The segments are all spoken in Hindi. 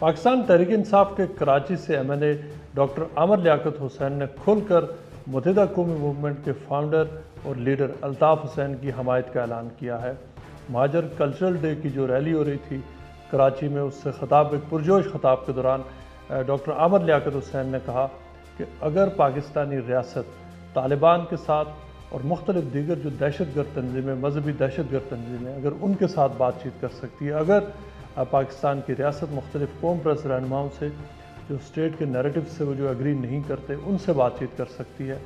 पाकिस्तान तहरीक इंसाफ के कराची से MNA डॉक्टर आमर लियाकत हुसैन ने खुलकर मुत्तहिदा कौमी मूवमेंट के फाउंडर और लीडर अल्ताफ़ हुसैन की हमायत का ऐलान किया है। महाजर कल्चरल डे की जो रैली हो रही थी कराची में, उससे खिताब, एक पुरजोश खिताब के दौरान डॉक्टर आमर लियाकत हुसैन ने कहा कि अगर पाकिस्तानी रियासत तालिबान के साथ और मुख्तलिफ दीगर जो दहशतगर्द तंजीमें, मजहबी दहशतगर्द तंजीमें, अगर उनके साथ बातचीत कर सकती है, अगर पाकिस्तान की रियासत मुख्तलिफ कौम परस्त रहनुमाओं से जो स्टेट के नैरेटिव से वो जो एग्री नहीं करते उनसे बातचीत कर सकती है,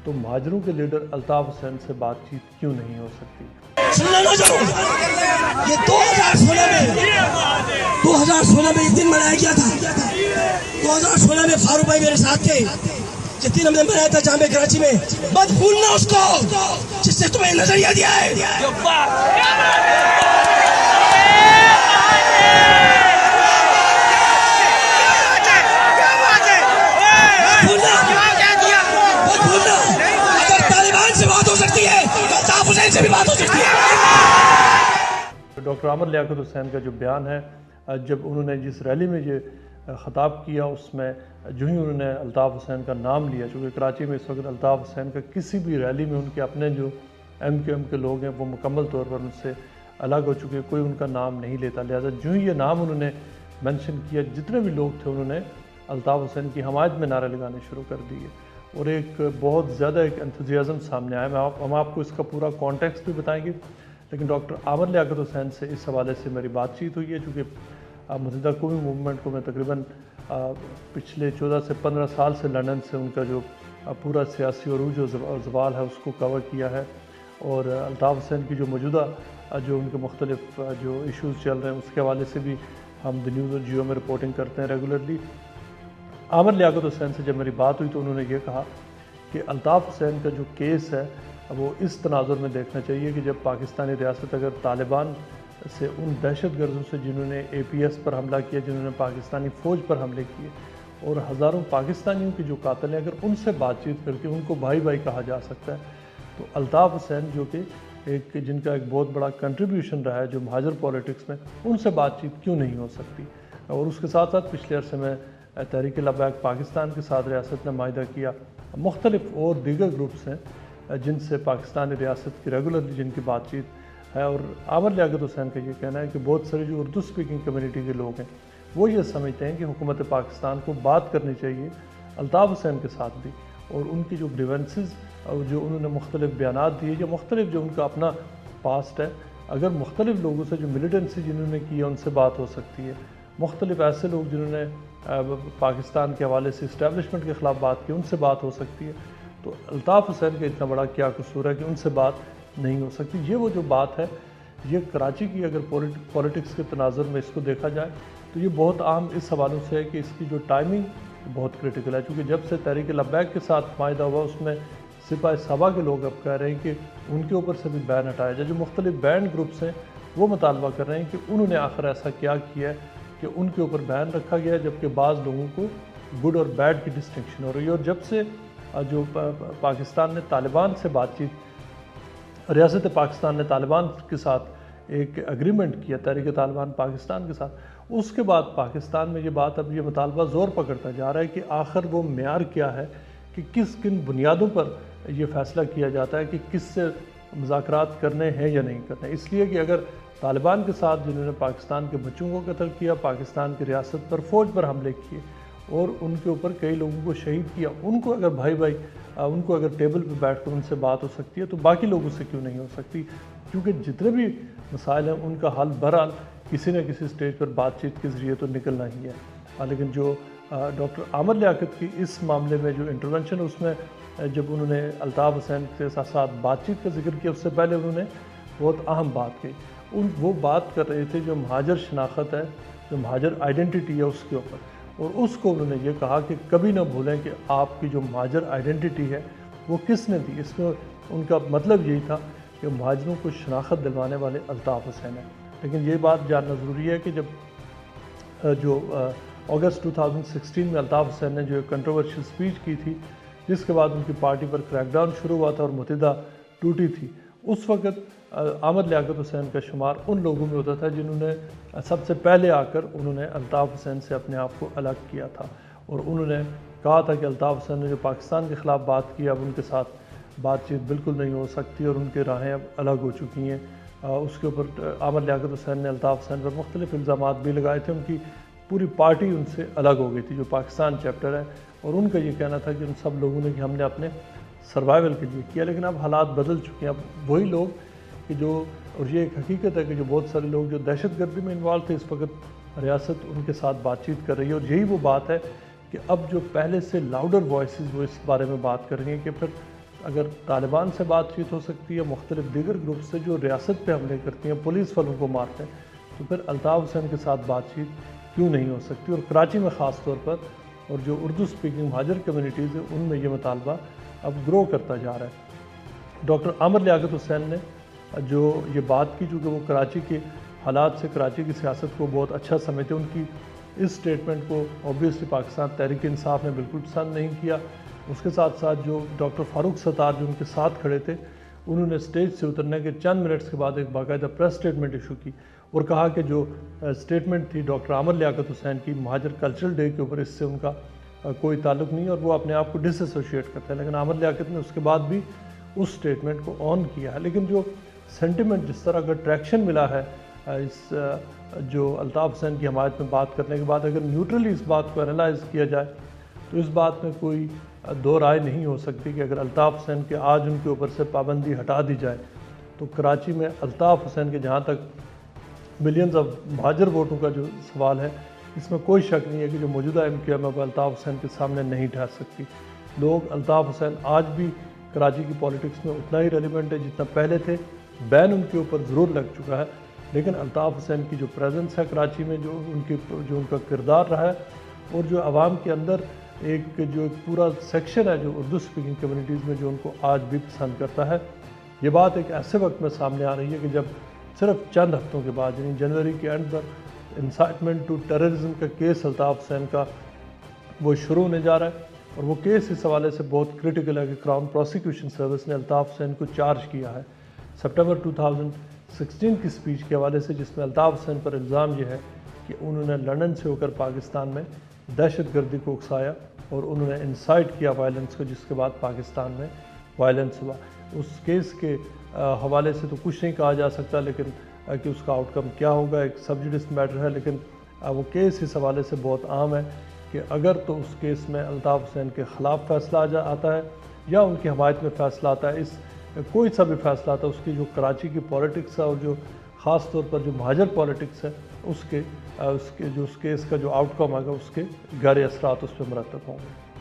तो महाजरों के लीडर अल्ताफ़ हुसैन से बातचीत क्यों नहीं हो सकती। ये 2016 में एक दिन मनाया गया था। 2016 में फारूक भाई मेरे साथ थे, जिस दिन हमने मनाया था जामे कराची में। मत भूलना उसको जिससे तुम्हें नजरिया दिया है। से भी बात हो सकती है। डॉक्टर आमर लियाकत हुसैन का जो बयान है, जब उन्होंने जिस रैली में ये ख़ताब किया, उसमें जो ही उन्होंने अल्ताफ़ हुसैन का नाम लिया, चूँकि कराची में इस वक्त अल्ताफ़ हुसैन का किसी भी रैली में उनके अपने जो MQM के लोग हैं वो मुकम्मल तौर पर उनसे अलग हो चुके हैं, कोई उनका नाम नहीं लेता। लिहाजा जो ही ये नाम उन्होंने मेंशन किया, जितने भी लोग थे उन्होंने अल्ताफ़ हुसैन की हमायत में नारे लगाने शुरू कर दिए और एक बहुत ज़्यादा एक एंथुजियाज़म सामने आया। हम आपको इसका पूरा कॉन्टेक्स्ट भी बताएंगे, लेकिन डॉक्टर आमर लियाकत हुसैन से इस हवाले से मेरी बातचीत हुई है, चूँकि मुत्तहिदा कौमी मूवमेंट को मैं तकरीबन पिछले 14 से 15 साल से लंदन से उनका जो पूरा सियासी अरूज और ज़वाल है उसको कवर किया है, और अल्ताफ़ हुसैन की जो मौजूदा जो उनके मुख्तलिफ जो इशूज़ चल रहे हैं उसके हवाले से भी हम द न्यूज़ और जियो में रिपोर्टिंग करते हैं रेगुलरली। आमर लियाकत हुसैन से जब मेरी बात हुई तो उन्होंने ये कहा कि अल्ताफ़ हुसैन का जो केस है वो इस तनाजुर में देखना चाहिए कि जब पाकिस्तानी रियासत अगर तालिबान से उन दहशतगर्दों से जिन्होंने APS पर हमला किया, जिन्होंने पाकिस्तानी फ़ौज पर हमले किए और हज़ारों पाकिस्तानियों की जो कातिल हैं, अगर उनसे बातचीत करके उनको भाई भाई कहा जा सकता है, तो अल्ताफ़ हुसैन जो कि एक जिनका एक बहुत बड़ा कंट्रीब्यूशन रहा है जो महाजर पॉलिटिक्स में, उनसे बातचीत क्यों नहीं हो सकती। और उसके साथ साथ पिछले अरसे में तहरीक लब्बैक पाकिस्तान के साथ रियासत ने माहिदा किया, मुख्तलिफ और दीगर ग्रुप्स हैं जिनसे पाकिस्तानी रियासत की रेगुलरली जिनकी बातचीत है। और आमर लियाकत हुसैन का ये कहना है कि बहुत सारे जो उर्दू स्पीकिंग कम्युनिटी के लोग हैं वो ये समझते हैं कि हुकूमत पाकिस्तान को बात करनी चाहिए अल्ताफ़ हुसैन के साथ भी, और उनकी जो ग्रीवेंसेस और जो उन्होंने मुख्तलिफ बयानात दिए या मुख्तलिफ जो उनका अपना पास्ट है, अगर मुख्तलिफ लोगों से जो मिलिटेंसी जिन्होंने की है उनसे बात हो सकती है, मुख्तलिफ ऐसे लोग जिन्होंने पाकिस्तान के हवाले से इस्टेब्लिशमेंट के ख़िलाफ़ बात की उनसे बात हो सकती है, तो अल्ताफ़ हुसैन का इतना बड़ा क्या कसूर है कि उनसे बात नहीं हो सकती। ये वो जो बात है, ये कराची की अगर पॉलिटिक्स के तनाज़ुर में इसको देखा जाए तो ये बहुत अहम इस हवालों से है कि इसकी जो टाइमिंग बहुत क्रिटिकल है, क्योंकि जब से तहरीक लब्बैक के साथ माहिदा हुआ उसमें सिपाही साहबा के लोग अब कह रहे हैं कि उनके ऊपर से भी बैन हटाया जाए। जो मुख्तलिफ बैंड ग्रुप्स हैं वो मुतालबा कर रहे हैं कि उन्होंने आखिर ऐसा क्या किया है कि उनके ऊपर बैन रखा गया है, जबकि बाज़ लोगों को गुड और बैड की डिस्टिंक्शन हो रही है। और जब से जो पाकिस्तान ने तालिबान से बातचीत, रियासत पाकिस्तान ने तालिबान के साथ एक एग्रीमेंट किया, तहरीक तालिबान पाकिस्तान के साथ, उसके बाद पाकिस्तान में ये बात, अब ये मुतालबा ज़ोर पकड़ता जा रहा है कि आखिर वो मेयार क्या है कि किन बुनियादों पर यह फ़ैसला किया जाता है कि किससे मुज़ाकरात करने हैं या नहीं करने। इसलिए कि अगर तालिबान के साथ जिन्होंने पाकिस्तान के बच्चों को कत्ल किया, पाकिस्तान की रियासत पर, फ़ौज पर हमले किए और उनके ऊपर कई लोगों को शहीद किया, उनको अगर भाई भाई उनको अगर टेबल पर बैठ कर उनसे बात हो सकती है तो बाकी लोगों से क्यों नहीं हो सकती। क्योंकि जितने भी मसाइल हैं उनका हल बहरहाल किसी न किसी स्टेज पर बातचीत के ज़रिए तो निकलना ही है। लेकिन जो डॉक्टर आमर लियाकत की इस मामले में जो इंटरवेंशन, उसमें जब उन्होंने अल्ताफ़ हुसैन के साथ बातचीत का जिक्र किया, उससे पहले उन्होंने बहुत अहम बात कही। वो बात कर रहे थे जो महाजर शनाख्त है, जो महाजर आइडेंटिटी है उसके ऊपर, और उसको उन्होंने ये कहा कि कभी ना भूलें कि आपकी जो महाजर आइडेंटिटी है वो किसने दी। इसमें उनका मतलब यही था कि महाजरों को शनाख्त दिलवाने वाले अल्ताफ़ हुसैन है। लेकिन ये बात जानना ज़रूरी है कि जब जो अगस्त 2016 में अल्ताफ़ हुसैन ने जो एक कंट्रोवर्शियल स्पीच की थी, जिसके बाद उनकी पार्टी पर क्रैकडाउन शुरू हुआ था और मुत्तहिदा टूटी थी, उस वक़्त अहमद लियाकत हुसैन का शुमार उन लोगों में होता था जिन्होंने सबसे पहले आकर उन्होंने अल्ताफ़ हुसैन से अपने आप को अलग किया था और उन्होंने कहा था कि अल्ताफ़ हुसैन ने जो पाकिस्तान के ख़िलाफ़ बात की, अब उनके साथ बातचीत बिल्कुल नहीं हो सकती और उनकी राहें अब अलग हो चुकी हैं। उसके ऊपर अहमद लियाकत हुसैन ने अल्ताफ़ हुसैन पर मुख्तलिफ़ इल्ज़ामात भी लगाए थे। उनकी पूरी पार्टी उनसे अलग हो गई थी, जो पाकिस्तान चैप्टर है, और उनका ये कहना था कि उन सब लोगों ने कि हमने अपने सर्वाइवल के लिए किया। लेकिन अब हालात बदल चुके हैं। अब वही लोग कि जो, और ये एक हकीकत है कि जो बहुत सारे लोग जो दहशतगर्दी में इन्वॉल्व थे, इस वक्त रियासत उनके साथ बातचीत कर रही है। और यही वो बात है कि अब जो पहले से लाउडर वॉइसेस वो इस बारे में बात कर रही हैं कि फिर अगर तालिबान से बातचीत हो सकती है, मुख्तलिफ दीगर ग्रुप से जो रियासत पे हमले करती हैं, पुलिस वालों को मारते हैं, तो फिर अल्ताफ़ हुसैन के साथ बातचीत क्यों नहीं हो सकती। और कराची में ख़ास तौर पर और जो उर्दू स्पीकिंग महाजर कम्यूनिटीज़ है, उनमें ये मुतालबा अब ग्रो करता जा रहा है। डॉक्टर अहमद लियाकत हुसैन ने जो ये बात की, चूँकि वो कराची के हालात से, कराची की सियासत को बहुत अच्छा समझते, उनकी इस स्टेटमेंट को ऑब्वियसली पाकिस्तान तहरीक इंसाफ ने बिल्कुल पसंद नहीं किया। उसके साथ साथ जो डॉक्टर फ़ारूक सत्तार जो उनके साथ खड़े थे, उन्होंने स्टेज से उतरने के चंद मिनट्स के बाद एक बाकायदा प्रेस स्टेटमेंट इशू की और कहा कि जो स्टेटमेंट थी डॉक्टर अहमद लियाकत हुसैन की महाजर कल्चरल डे के ऊपर, इससे उनका कोई ताल्लुक़ नहीं और वो अपने आप को डिसएसोशिएट करते हैं। लेकिन अहमद लियाकत ने उसके बाद भी उस स्टेटमेंट को ऑन किया है। लेकिन जो सेंटिमेंट, जिस तरह का ट्रैक्शन मिला है इस जो अल्ताफ़ हुसैन की हमायत में बात करने के बाद, अगर न्यूट्रली इस बात को एनालाइज़ किया जाए तो इस बात में कोई दो राय नहीं हो सकती कि अगर अल्ताफ़ हुसैन के आज उनके ऊपर से पाबंदी हटा दी जाए तो कराची में अल्ताफ़ हुसैन के, जहाँ तक मिलियंस ऑफ महाजर वोटों का जो सवाल है, इसमें कोई शक नहीं है कि जो मौजूदा MQM है वो अल्ताफ़ हुसैन के सामने नहीं ठहर सकती। लोग, अल्ताफ़ हुसैन आज भी कराची की पॉलिटिक्स में उतना ही रेलिवेंट है जितना पहले थे। बैन उनके ऊपर ज़रूर लग चुका है, लेकिन अल्ताफ़ हुसैन की जो प्रेजेंस है कराची में, जो उनका किरदार रहा है, और जो आवाम के अंदर एक पूरा सेक्शन है जो उर्दू स्पीकिंग कम्युनिटीज़ में, जो उनको आज भी पसंद करता है। ये बात एक ऐसे वक्त में सामने आ रही है कि जब सिर्फ चंद हफ्तों के बाद, यानी जनवरी के एंड पर, इंसाइटमेंट टू टेररिज्म का केस अल्ताफ़ हुसैन का वो शुरू होने जा रहा है। और वो केस इस हवाले से बहुत क्रिटिकल है कि क्राउन प्रोसिक्यूशन सर्विस ने अल्ताफ़ हुसैन को चार्ज किया है सितंबर 2016 की स्पीच के हवाले से, जिसमें अल्ताफ़ हुसैन पर इल्ज़ाम यह है कि उन्होंने लंदन से होकर पाकिस्तान में दहशतगर्दी को उकसाया और उन्होंने इंसाइट किया वायलेंस को, जिसके बाद पाकिस्तान में वायलेंस हुआ। उस केस के हवाले से तो कुछ नहीं कहा जा सकता, लेकिन कि उसका आउटकम क्या होगा एक सब्जुडिस मैटर है। लेकिन वो केस इस हवाले से बहुत आम है कि अगर तो उस केस में अल्ताफ़ हुसैन के ख़िलाफ़ फ़ैसला आता है या उनकी हमायत में फ़ैसला आता है, इस कोई सा भी फ़ैसला आता है, उसकी जो कराची की पॉलिटिक्स है और जो ख़ास तौर पर जो महाजर पॉलिटिक्स है, उसके जो उस केस का जो आउटकम आएगा, उसके गहरे असरात उस पर मरतब होंगे।